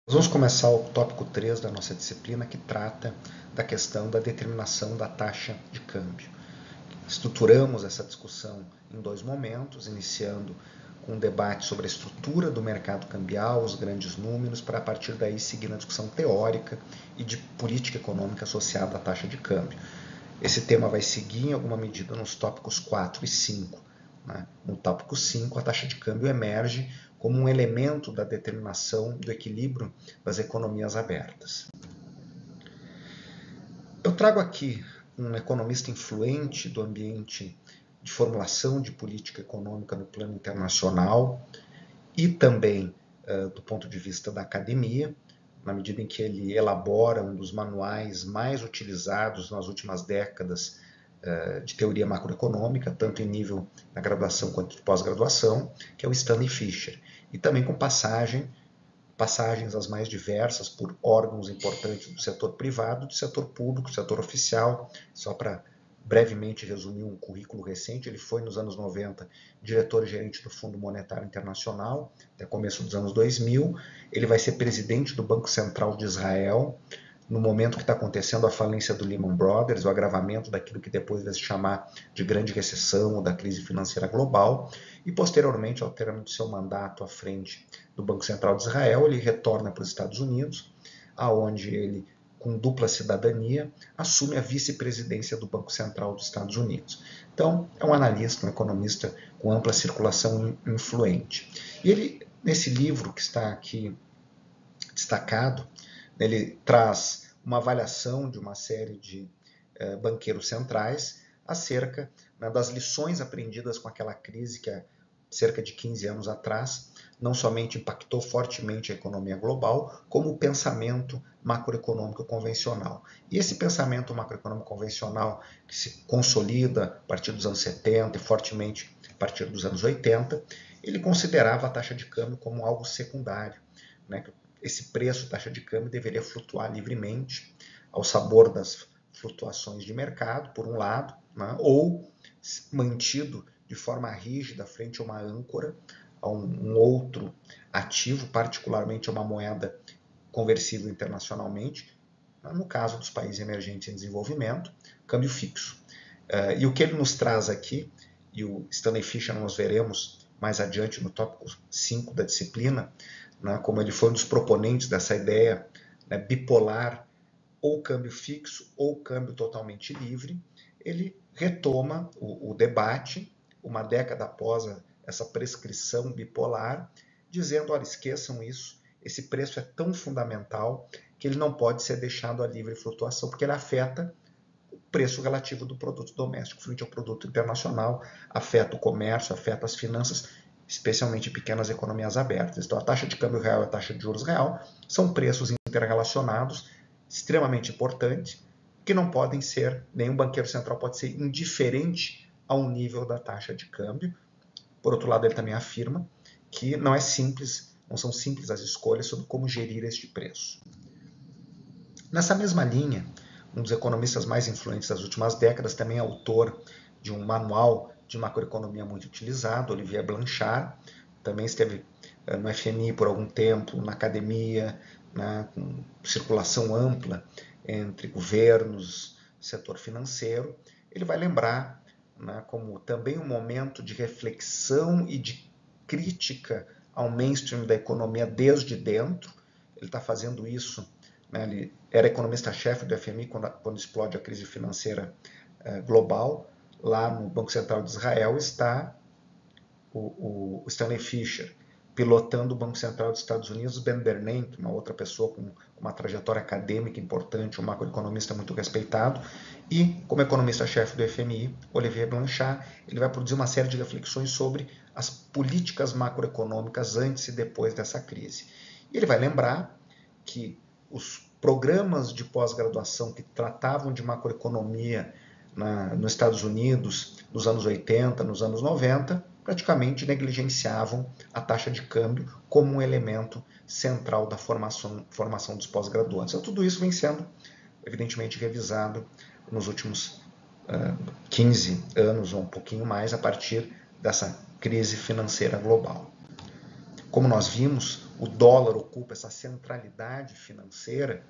Nós vamos começar o tópico 3 da nossa disciplina, que trata da questão da determinação da taxa de câmbio. Estruturamos essa discussão em dois momentos, iniciando com um debate sobre a estrutura do mercado cambial, os grandes números, para a partir daí seguir na discussão teórica e de política econômica associada à taxa de câmbio. Esse tema vai seguir em alguma medida nos tópicos 4 e 5. No tópico 5, a taxa de câmbio emerge como um elemento da determinação do equilíbrio das economias abertas. Eu trago aqui um economista influente do ambiente de formulação de política econômica no plano internacional e também do ponto de vista da academia, na medida em que ele elabora um dos manuais mais utilizados nas últimas décadas de teoria macroeconômica, tanto em nível da graduação quanto de pós-graduação, que é o Stanley Fischer, e também com passagens as mais diversas por órgãos importantes do setor privado, do setor público, do setor oficial. Só para brevemente resumir um currículo recente, ele foi nos anos 90 diretor-gerente do Fundo Monetário Internacional, até começo dos anos 2000. Ele vai ser presidente do Banco Central de Israel, no momento que está acontecendo a falência do Lehman Brothers, o agravamento daquilo que depois vai se chamar de grande recessão ou da crise financeira global, e posteriormente, ao término de seu mandato à frente do Banco Central de Israel, ele retorna para os Estados Unidos, aonde ele, com dupla cidadania, assume a vice-presidência do Banco Central dos Estados Unidos. Então, é um analista, um economista com ampla circulação influente. E ele, nesse livro que está aqui destacado, ele traz uma avaliação de uma série de banqueiros centrais acerca das lições aprendidas com aquela crise que há cerca de 15 anos atrás não somente impactou fortemente a economia global, como o pensamento macroeconômico convencional. E esse pensamento macroeconômico convencional, que se consolida a partir dos anos 70 e fortemente a partir dos anos 80, ele considerava a taxa de câmbio como algo secundário, né? Esse preço, taxa de câmbio, deveria flutuar livremente ao sabor das flutuações de mercado, por um lado, né? Ou mantido de forma rígida frente a uma âncora, a um outro ativo, particularmente a uma moeda conversível internacionalmente, no caso dos países emergentes em desenvolvimento, câmbio fixo. E o que ele nos traz aqui, e o Stanley Fischer nós veremos mais adiante no tópico 5 da disciplina, como ele foi um dos proponentes dessa ideia bipolar, ou câmbio fixo ou câmbio totalmente livre, ele retoma o debate, uma década após essa prescrição bipolar, dizendo, olha, esqueçam isso, esse preço é tão fundamental que ele não pode ser deixado a livre flutuação, porque ele afeta o preço relativo do produto doméstico frente ao produto internacional, afeta o comércio, afeta as finanças, especialmente pequenas economias abertas. Então, a taxa de câmbio real e a taxa de juros real são preços interrelacionados, extremamente importantes, que não podem ser, nenhum banqueiro central pode ser indiferente ao nível da taxa de câmbio. Por outro lado, ele também afirma que não são simples as escolhas sobre como gerir este preço. Nessa mesma linha, um dos economistas mais influentes das últimas décadas, também é autor de um manual de macroeconomia muito utilizado, Olivier Blanchard, também esteve no FMI por algum tempo, na academia, com circulação ampla entre governos, setor financeiro. Ele vai lembrar como também um momento de reflexão e de crítica ao mainstream da economia desde dentro. Ele está fazendo isso, ele era economista-chefe do FMI quando explode a crise financeira global. Lá no Banco Central de Israel está o Stanley Fischer, pilotando o Banco Central dos Estados Unidos, Ben Bernanke, uma outra pessoa com uma trajetória acadêmica importante, um macroeconomista muito respeitado, e como economista-chefe do FMI, Olivier Blanchard, ele vai produzir uma série de reflexões sobre as políticas macroeconômicas antes e depois dessa crise. E ele vai lembrar que os programas de pós-graduação que tratavam de macroeconomia nos Estados Unidos, nos anos 80, nos anos 90, praticamente negligenciavam a taxa de câmbio como um elemento central da formação dos pós-graduandos. Então, tudo isso vem sendo, evidentemente, revisado nos últimos 15 anos ou um pouquinho mais, a partir dessa crise financeira global. Como nós vimos, o dólar ocupa essa centralidade financeira,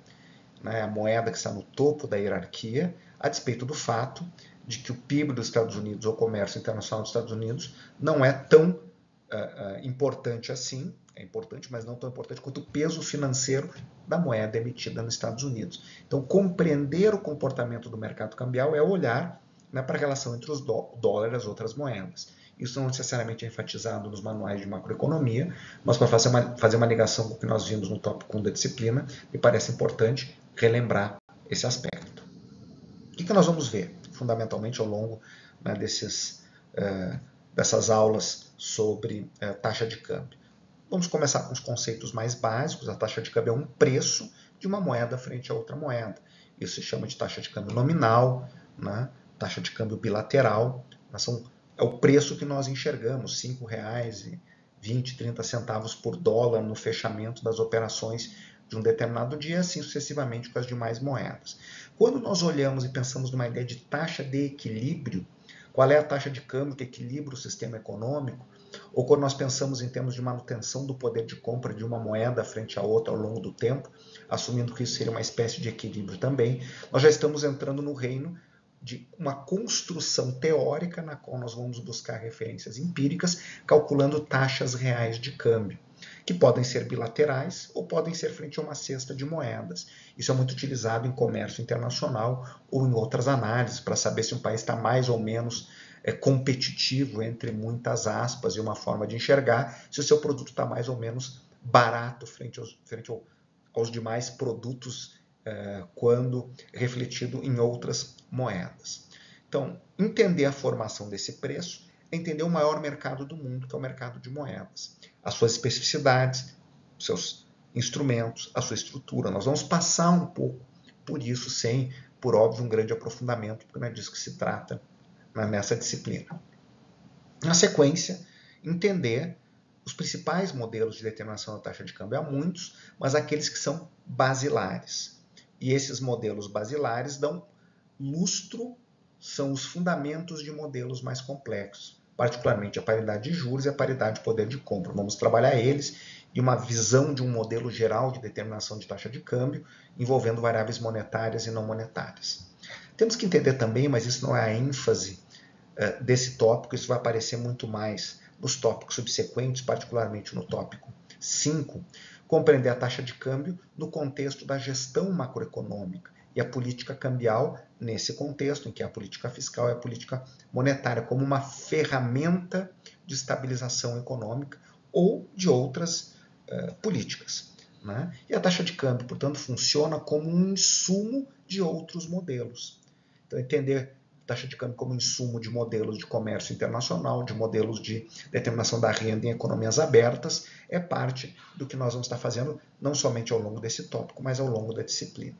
né, a moeda que está no topo da hierarquia, a despeito do fato de que o PIB dos Estados Unidos, ou o comércio internacional dos Estados Unidos, não é tão importante assim, é importante, mas não tão importante quanto o peso financeiro da moeda emitida nos Estados Unidos. Então, compreender o comportamento do mercado cambial é olhar, né, para a relação entre os dólares e as outras moedas. Isso não necessariamente é enfatizado nos manuais de macroeconomia, mas para fazer uma ligação com o que nós vimos no tópico 1 da disciplina, me parece importante relembrar esse aspecto. O que nós vamos ver, fundamentalmente, ao longo, né, dessas aulas sobre taxa de câmbio? Vamos começar com os conceitos mais básicos. A taxa de câmbio é um preço de uma moeda frente a outra moeda. Isso se chama de taxa de câmbio nominal, né? Taxa de câmbio bilateral. É o preço que nós enxergamos, R$ 5,20, 30 centavos por dólar no fechamento das operações de um determinado dia, assim sucessivamente com as demais moedas. Quando nós olhamos e pensamos numa ideia de taxa de equilíbrio, qual é a taxa de câmbio que equilibra o sistema econômico? Ou quando nós pensamos em termos de manutenção do poder de compra de uma moeda frente à outra ao longo do tempo, assumindo que isso seria uma espécie de equilíbrio também, nós já estamos entrando no reino de uma construção teórica na qual nós vamos buscar referências empíricas, calculando taxas reais de câmbio, que podem ser bilaterais ou podem ser frente a uma cesta de moedas. Isso é muito utilizado em comércio internacional ou em outras análises, para saber se um país está mais ou menos competitivo, entre muitas aspas, e uma forma de enxergar, se o seu produto está mais ou menos barato frente aos demais produtos, quando refletido em outras moedas. Então, entender a formação desse preço é entender o maior mercado do mundo, que é o mercado de moedas. As suas especificidades, os seus instrumentos, a sua estrutura. Nós vamos passar um pouco por isso, sem, por óbvio, um grande aprofundamento, porque não é disso que se trata nessa disciplina. Na sequência, entender os principais modelos de determinação da taxa de câmbio. Há muitos, mas aqueles que são basilares. E esses modelos basilares dão lustro, são os fundamentos de modelos mais complexos, particularmente a paridade de juros e a paridade de poder de compra. Vamos trabalhar eles e uma visão de um modelo geral de determinação de taxa de câmbio, envolvendo variáveis monetárias e não monetárias. Temos que entender também, mas isso não é a ênfase desse tópico, isso vai aparecer muito mais nos tópicos subsequentes, particularmente no tópico 5, compreender a taxa de câmbio no contexto da gestão macroeconômica e a política cambial nesse contexto, em que a política fiscal e a política monetária como uma ferramenta de estabilização econômica ou de outras políticas, né? E a taxa de câmbio, portanto, funciona como um insumo de outros modelos. Então, entender taxa de câmbio como insumo de modelos de comércio internacional, de modelos de determinação da renda em economias abertas, é parte do que nós vamos estar fazendo, não somente ao longo desse tópico, mas ao longo da disciplina.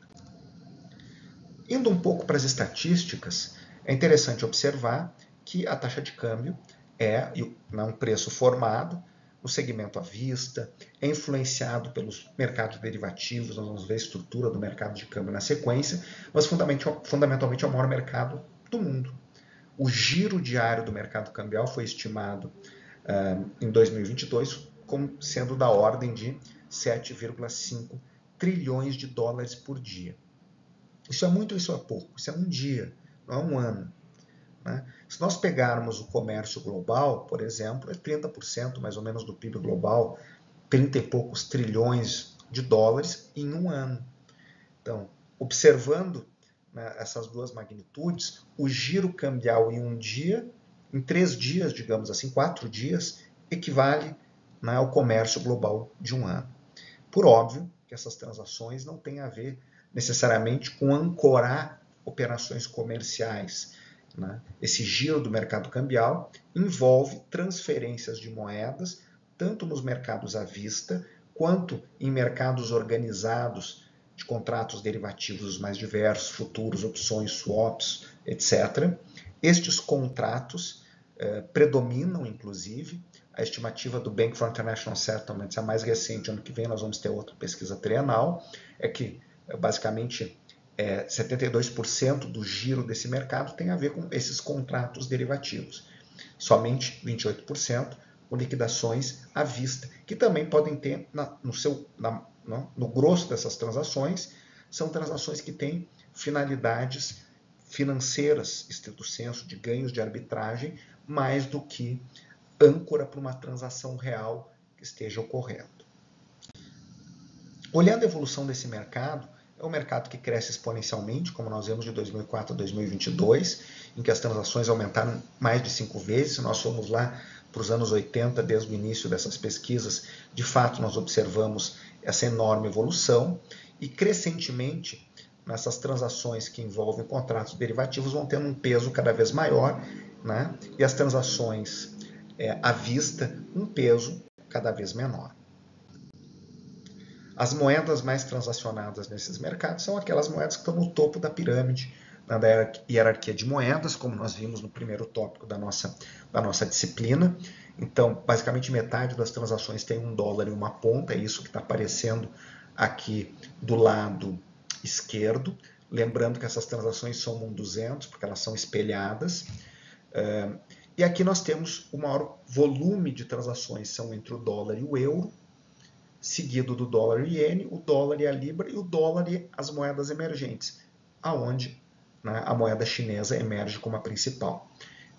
Indo um pouco para as estatísticas, é interessante observar que a taxa de câmbio é um preço formado no segmento à vista, é influenciado pelos mercados derivativos, nós vamos ver a estrutura do mercado de câmbio na sequência, mas fundamentalmente é o maior mercado do mundo. O giro diário do mercado cambial foi estimado em 2022 como sendo da ordem de 7,5 trilhões de dólares por dia. Isso é muito, isso é pouco, isso é um dia, não é um ano, né? Se nós pegarmos o comércio global, por exemplo, é 30% mais ou menos do PIB global, 30 e poucos trilhões de dólares em um ano. Então, observando, né, essas duas magnitudes, o giro cambial em um dia, em 3 dias, digamos assim, 4 dias, equivale, né, ao comércio global de um ano. Por óbvio que essas transações não têm a ver necessariamente com ancorar operações comerciais, né? Esse giro do mercado cambial envolve transferências de moedas, tanto nos mercados à vista, quanto em mercados organizados de contratos derivativos os mais diversos, futuros, opções, swaps, etc. Estes contratos predominam, inclusive, a estimativa do Bank for International Settlements, a mais recente, ano que vem nós vamos ter outra pesquisa trienal, é que basicamente 72% do giro desse mercado tem a ver com esses contratos derivativos. Somente 28% ou liquidações à vista, que também podem ter no grosso dessas transações, são transações que têm finalidades financeiras, estrito senso, de ganhos de arbitragem, mais do que âncora para uma transação real que esteja ocorrendo. Olhando a evolução desse mercado, é um mercado que cresce exponencialmente, como nós vemos de 2004 a 2022, em que as transações aumentaram mais de 5 vezes. Se nós formos lá para os anos 80, desde o início dessas pesquisas, de fato nós observamos essa enorme evolução e crescentemente essas transações que envolvem contratos derivativos vão tendo um peso cada vez maior, né? E as transações à vista um peso cada vez menor. As moedas mais transacionadas nesses mercados são aquelas moedas que estão no topo da pirâmide, da hierarquia de moedas, como nós vimos no primeiro tópico da nossa disciplina. Então, basicamente, metade das transações tem $1 e uma ponta, é isso que está aparecendo aqui do lado esquerdo. Lembrando que essas transações somam 200, porque elas são espelhadas. E aqui nós temos o maior volume de transações, são entre o dólar e o euro, seguido do dólar e iene, o dólar e a libra e o dólar e as moedas emergentes, aonde, né, a moeda chinesa emerge como a principal.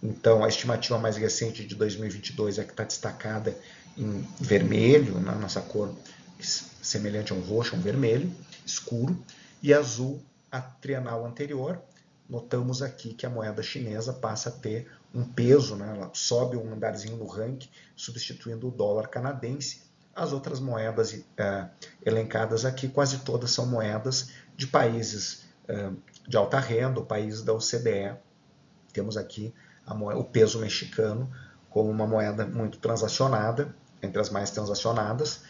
Então, a estimativa mais recente de 2022 é que está destacada em vermelho, na nossa cor semelhante a um roxo, um vermelho escuro, e azul a trienal anterior. Notamos aqui que a moeda chinesa passa a ter um peso, né, ela sobe um andarzinho no ranking, substituindo o dólar canadense. As outras moedas elencadas aqui, quase todas são moedas de países de alta renda, países da OCDE. Temos aqui o peso mexicano como uma moeda muito transacionada, entre as mais transacionadas,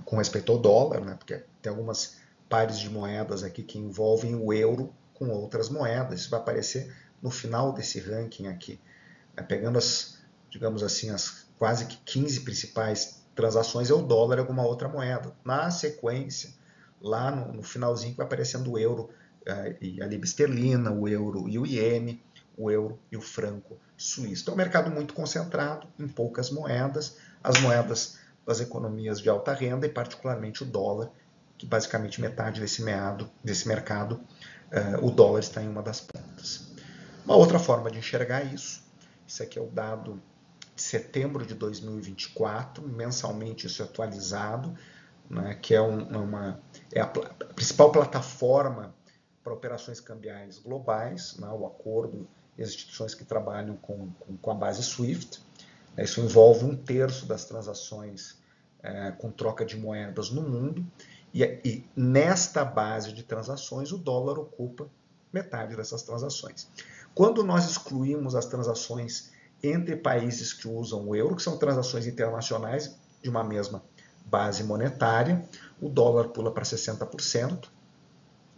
com respeito ao dólar, né, porque tem algumas pares de moedas aqui que envolvem o euro com outras moedas. Isso vai aparecer no final desse ranking aqui, pegando digamos assim, as quase que 15 principais transações é o dólar e alguma outra moeda. Na sequência, lá no finalzinho vai aparecendo o euro e a libra esterlina, o euro e o iene, o euro e o franco suíço. Então é um mercado muito concentrado em poucas moedas, as moedas das economias de alta renda e particularmente o dólar, que basicamente metade desse mercado, o dólar está em uma das pontas. Uma outra forma de enxergar isso aqui é o dado de setembro de 2024, mensalmente isso é atualizado, né, que é a principal plataforma para operações cambiais globais, né, o acordo e as instituições que trabalham com a base SWIFT. Isso envolve 1/3 das transações com troca de moedas no mundo, e nesta base de transações o dólar ocupa metade dessas transações. Quando nós excluímos as transações entre países que usam o euro, que são transações internacionais de uma mesma base monetária, o dólar pula para 60%,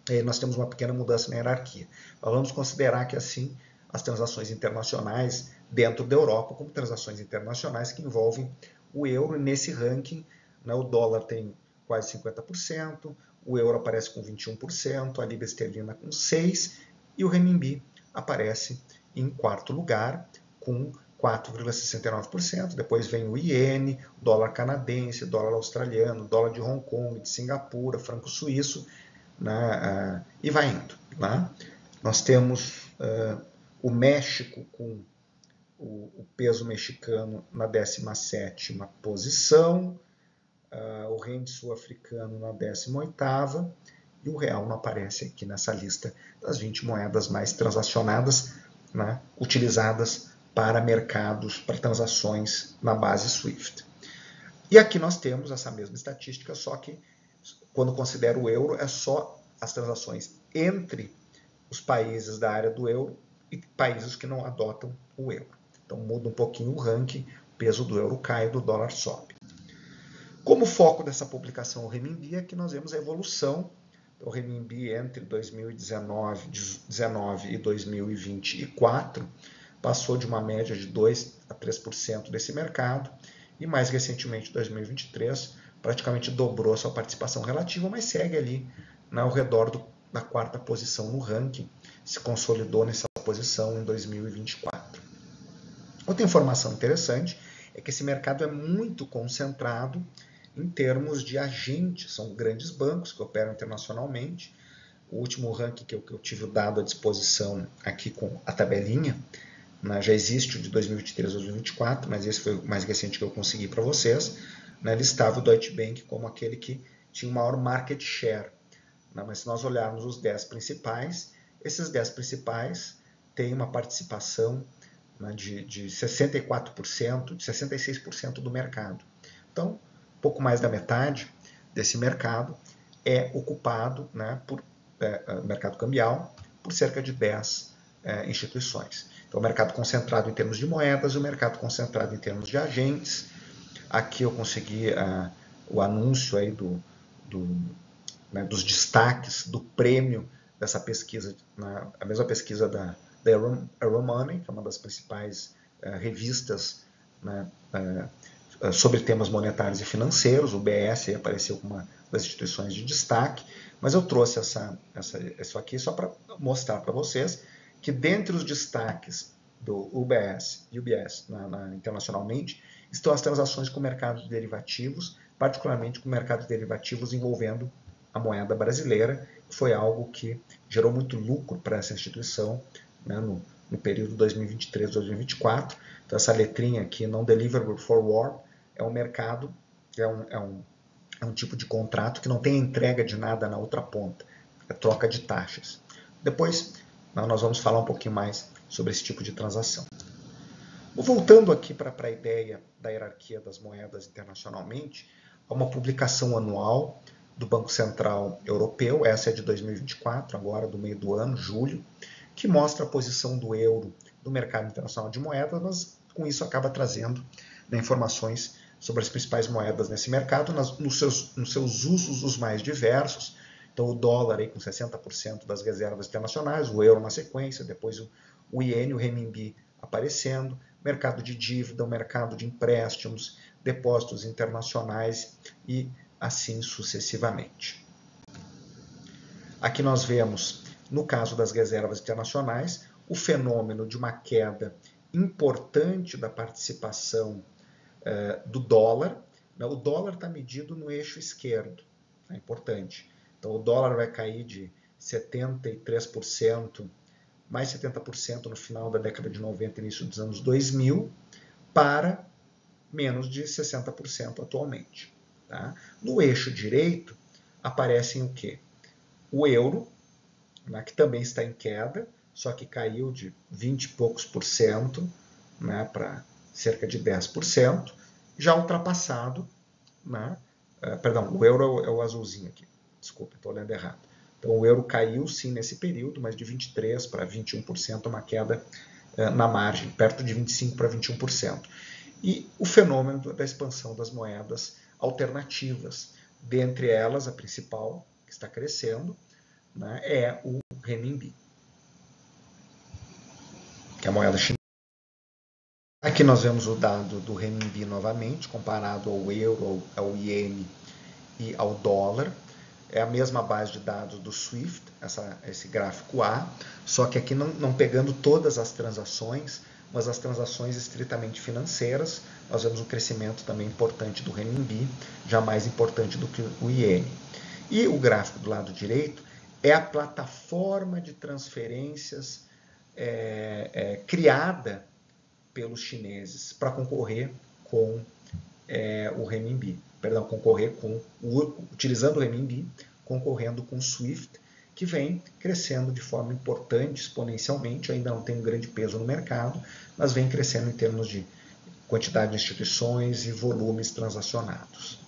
e aí nós temos uma pequena mudança na hierarquia. Nós vamos considerar que, assim, as transações internacionais dentro da Europa como transações internacionais que envolvem o euro, e nesse ranking, né, o dólar tem quase 50%, o euro aparece com 21%, a libra esterlina com 6%, e o renminbi aparece em quarto lugar, com 4,69%. Depois vem o iene, dólar canadense, dólar australiano, dólar de Hong Kong, de Singapura, franco suíço, né, e vai indo. Né? Nós temos o México com o peso mexicano na 17ª posição, o rende sul-africano na 18ª, e o real não aparece aqui nessa lista das 20 moedas mais transacionadas, né, utilizadas para mercados, para transações na base SWIFT. E aqui nós temos essa mesma estatística, só que quando considera o euro, é só as transações entre os países da área do euro e países que não adotam o euro. Então muda um pouquinho o ranking, o peso do euro cai, do dólar sobe. Como foco dessa publicação o renminbi, aqui nós vemos a evolução do renminbi entre 2019 e 2024, passou de uma média de 2 a 3% desse mercado, e mais recentemente, em 2023, praticamente dobrou a sua participação relativa, mas segue ali, né, ao redor da 4ª posição no ranking, se consolidou nessa posição em 2024. Outra informação interessante é que esse mercado é muito concentrado em termos de agentes, são grandes bancos que operam internacionalmente. O último ranking que eu tive o dado à disposição aqui com a tabelinha, né, já existe o de 2023 a 2024, mas esse foi o mais recente que eu consegui para vocês. Né, listava o Deutsche Bank como aquele que tinha o maior market share. Né, mas se nós olharmos os 10 principais, esses 10 principais têm uma participação, né, de 64%, de 66% do mercado. Então, pouco mais da metade desse mercado é ocupado, né, por mercado cambial, por cerca de 10 instituições. Então, o mercado concentrado em termos de moedas, o mercado concentrado em termos de agentes. Aqui eu consegui o anúncio aí né, dos destaques do prêmio dessa pesquisa, a mesma pesquisa da Euromoney, que é uma das principais revistas, né, sobre temas monetários e financeiros. O BS aí apareceu como uma das instituições de destaque, mas eu trouxe isso aqui só para mostrar para vocês que dentre os destaques do UBS e UBS internacionalmente estão as transações com mercados de derivativos, particularmente com mercados de derivativos envolvendo a moeda brasileira, que foi algo que gerou muito lucro para essa instituição, né, no período 2023-2024. Então, essa letrinha aqui, Non-Deliverable Forward, é um mercado, é um tipo de contrato que não tem entrega de nada na outra ponta, é troca de taxas. Depois, nós vamos falar um pouquinho mais sobre esse tipo de transação. Voltando aqui para a ideia da hierarquia das moedas internacionalmente, há uma publicação anual do Banco Central Europeu, essa é de 2024, agora do meio do ano, julho, que mostra a posição do euro no mercado internacional de moedas, mas com isso acaba trazendo, né, informações sobre as principais moedas nesse mercado, nos seus usos os mais diversos. Então, o dólar aí com 60% das reservas internacionais, o euro na sequência, depois o iene, o renminbi aparecendo, mercado de dívida, o mercado de empréstimos, depósitos internacionais e assim sucessivamente. Aqui nós vemos, no caso das reservas internacionais, o fenômeno de uma queda importante da participação do dólar. O dólar está medido no eixo esquerdo, é importante. Então, o dólar vai cair de 73%, mais 70% no final da década de 90, início dos anos 2000, para menos de 60% atualmente. Tá? No eixo direito, aparecem o quê? O euro, né, que também está em queda, só que caiu de 20 e poucos por cento, né, para cerca de 10%, já ultrapassado, né, perdão, o euro é o azulzinho aqui, desculpa, estou olhando errado. Então o euro caiu sim nesse período, mas de 23% para 21%, uma queda na margem, perto de 25% para 21%. E o fenômeno da expansão das moedas alternativas, dentre elas a principal, que está crescendo, né, é o renminbi, que é a moeda chinesa. Aqui nós vemos o dado do renminbi novamente, comparado ao euro, ao iene e ao dólar. É a mesma base de dados do SWIFT, esse gráfico A, só que aqui não pegando todas as transações, mas as transações estritamente financeiras. Nós vemos um crescimento também importante do renminbi, já mais importante do que o iene. E o gráfico do lado direito é a plataforma de transferências criada pelos chineses para concorrer com o renminbi. Perdão, utilizando o renminbi, concorrendo com o SWIFT, que vem crescendo de forma importante, exponencialmente, ainda não tem um grande peso no mercado, mas vem crescendo em termos de quantidade de instituições e volumes transacionados.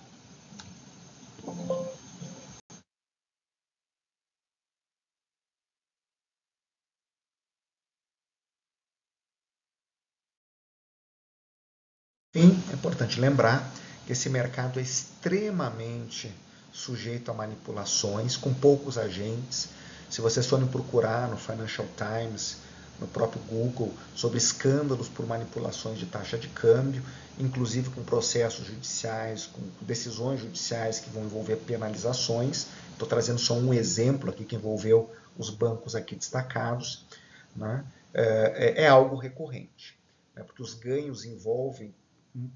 Enfim, é importante lembrar que esse mercado é extremamente sujeito a manipulações, com poucos agentes. Se vocês forem procurar no Financial Times, no próprio Google, sobre escândalos por manipulações de taxa de câmbio, inclusive com processos judiciais, com decisões judiciais que vão envolver penalizações. Estou trazendo só um exemplo aqui que envolveu os bancos aqui destacados, né? É algo recorrente. né, porque os ganhos envolvem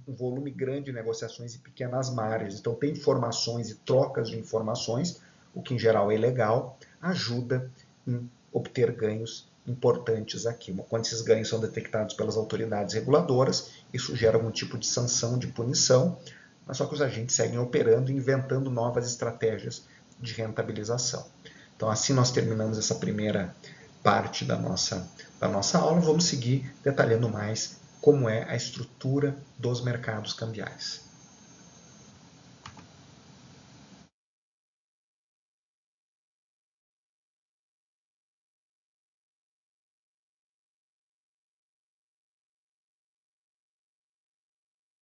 um volume grande de negociações e pequenas margens. Então, tem informações e trocas de informações, o que em geral é legal, ajuda em obter ganhos importantes aqui. Quando esses ganhos são detectados pelas autoridades reguladoras, isso gera algum tipo de sanção, de punição, mas só que os agentes seguem operando e inventando novas estratégias de rentabilização. Então, assim nós terminamos essa primeira parte da nossa aula. Vamos seguir detalhando mais como é a estrutura dos mercados cambiais.